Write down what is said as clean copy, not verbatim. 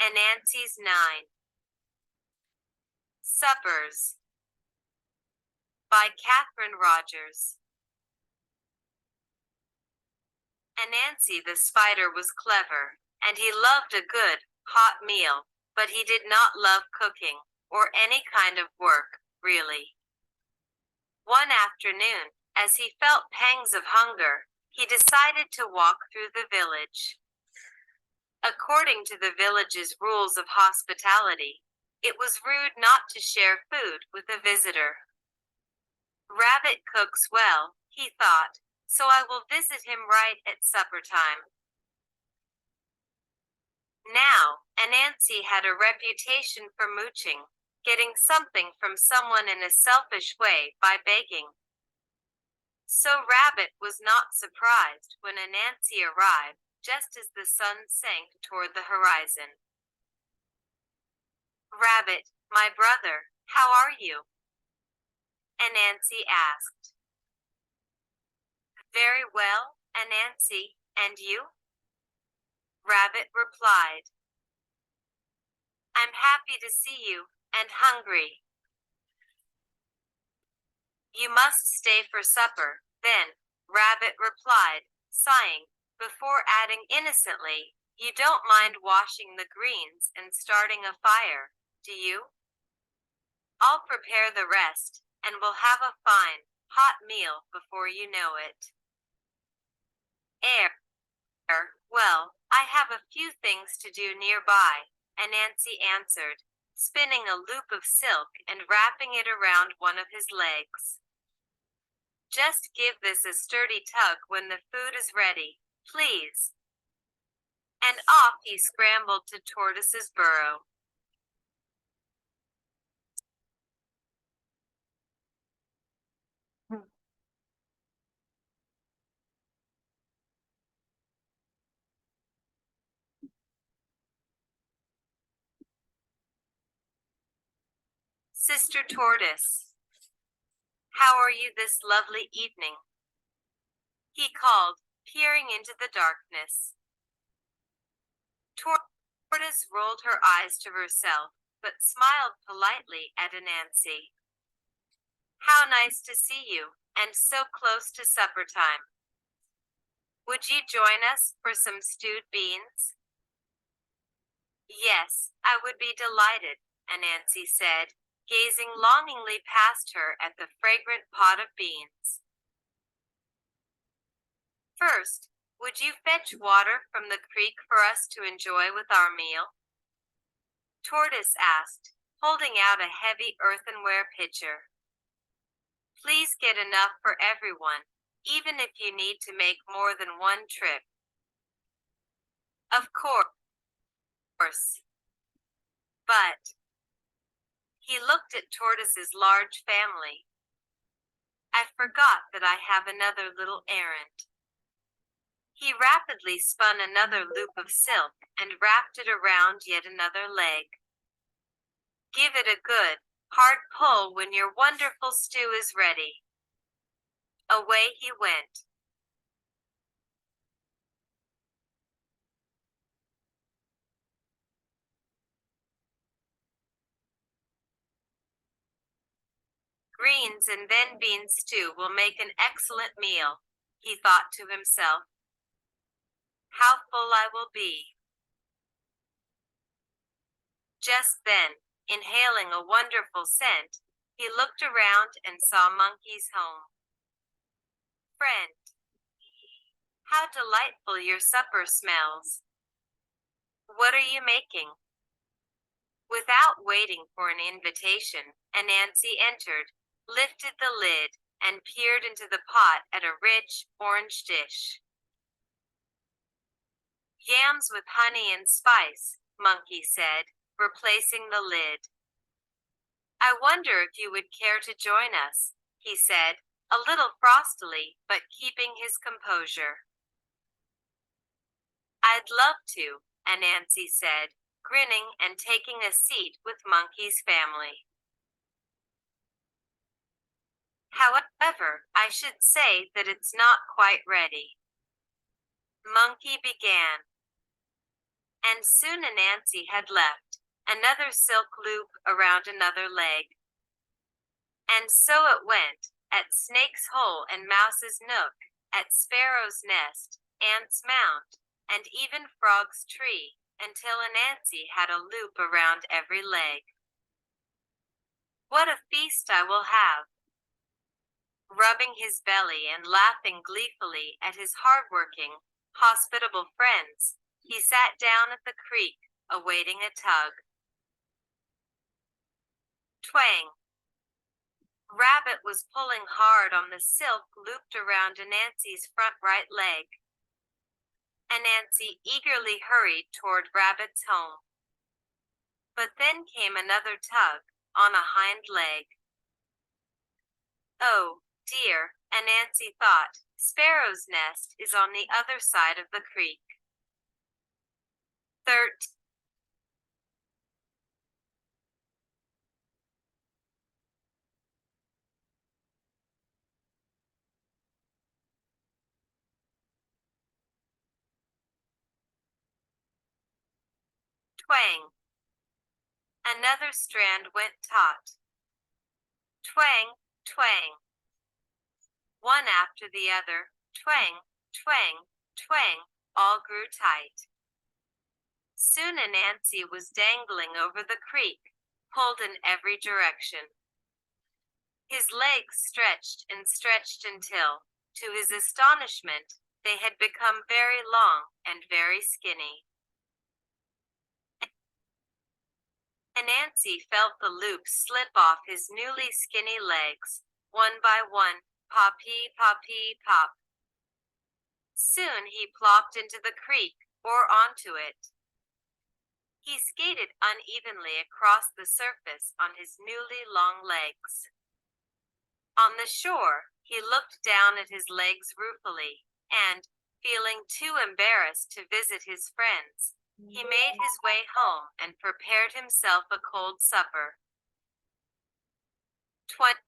Anansi's 9. Suppers by Catherine Rogers. Anansi the spider was clever, and he loved a good, hot meal, but he did not love cooking, or any kind of work, really. One afternoon, as he felt pangs of hunger, he decided to walk through the village. According to the village's rules of hospitality, it was rude not to share food with a visitor. Rabbit cooks well, he thought, so I will visit him right at supper time. Now, Anansi had a reputation for mooching, getting something from someone in a selfish way by begging. So Rabbit was not surprised when Anansi arrived just as the sun sank toward the horizon. Rabbit, my brother, how are you? Anansi asked. Very well, Anansi, and you? Rabbit replied. I'm happy to see you, and hungry. You must stay for supper, then, Rabbit replied, sighing, before adding innocently, you don't mind washing the greens and starting a fire, do you? I'll prepare the rest, and we'll have a fine, hot meal before you know it. Well, I have a few things to do nearby, Anansi answered, spinning a loop of silk and wrapping it around one of his legs. Just give this a sturdy tug when the food is ready, please. And off he scrambled to Tortoise's burrow. Sister Tortoise, how are you this lovely evening? He called, peering into the darkness. Tortoise rolled her eyes to herself, but smiled politely at Anansi. How nice to see you, and so close to supper time. Would you join us for some stewed beans? Yes, I would be delighted, Anansi said, gazing longingly past her at the fragrant pot of beans. First, would you fetch water from the creek for us to enjoy with our meal? Tortoise asked, holding out a heavy earthenware pitcher. Please get enough for everyone, even if you need to make more than one trip. Of course. But he looked at Tortoise's large family. I forgot that I have another little errand. He rapidly spun another loop of silk and wrapped it around yet another leg. Give it a good, hard pull when your wonderful stew is ready. Away he went. Greens and then bean stew will make an excellent meal, he thought to himself. How full I will be. Just then, inhaling a wonderful scent, he looked around and saw Monkey's home. Friend, how delightful your supper smells. What are you making? Without waiting for an invitation, Anansi entered, lifted the lid, and peered into the pot at a rich, orange dish. Yams with honey and spice, Monkey said, replacing the lid. I wonder if you would care to join us, he said, a little frostily, but keeping his composure. I'd love to, Anansi said, grinning and taking a seat with Monkey's family. However, I should say that it's not quite ready. Monkey began. And soon Anansi had left another silk loop around another leg. And so it went, at Snake's hole and Mouse's nook, at Sparrow's nest, Ant's mound, and even Frog's tree, until Anansi had a loop around every leg. What a feast I will have! Rubbing his belly and laughing gleefully at his hard-working, hospitable friends, he sat down at the creek, awaiting a tug. Twang! Rabbit was pulling hard on the silk looped around Anansi's front right leg. Anansi eagerly hurried toward Rabbit's home. But then came another tug, on a hind leg. Oh, dear, Anansi thought, Sparrow's nest is on the other side of the creek. 13. Twang! Another strand went taut. Twang, twang. One after the other, twang, twang, twang, all grew tight. Soon Anansi was dangling over the creek, pulled in every direction. His legs stretched and stretched until, to his astonishment, they had become very long and very skinny. Anansi felt the loops slip off his newly skinny legs, one by one, pop-pee, pop-pee, pop. Soon he plopped into the creek, or onto it. He skated unevenly across the surface on his newly long legs. On the shore, he looked down at his legs ruefully, and, feeling too embarrassed to visit his friends, he made his way home and prepared himself a cold supper. 20.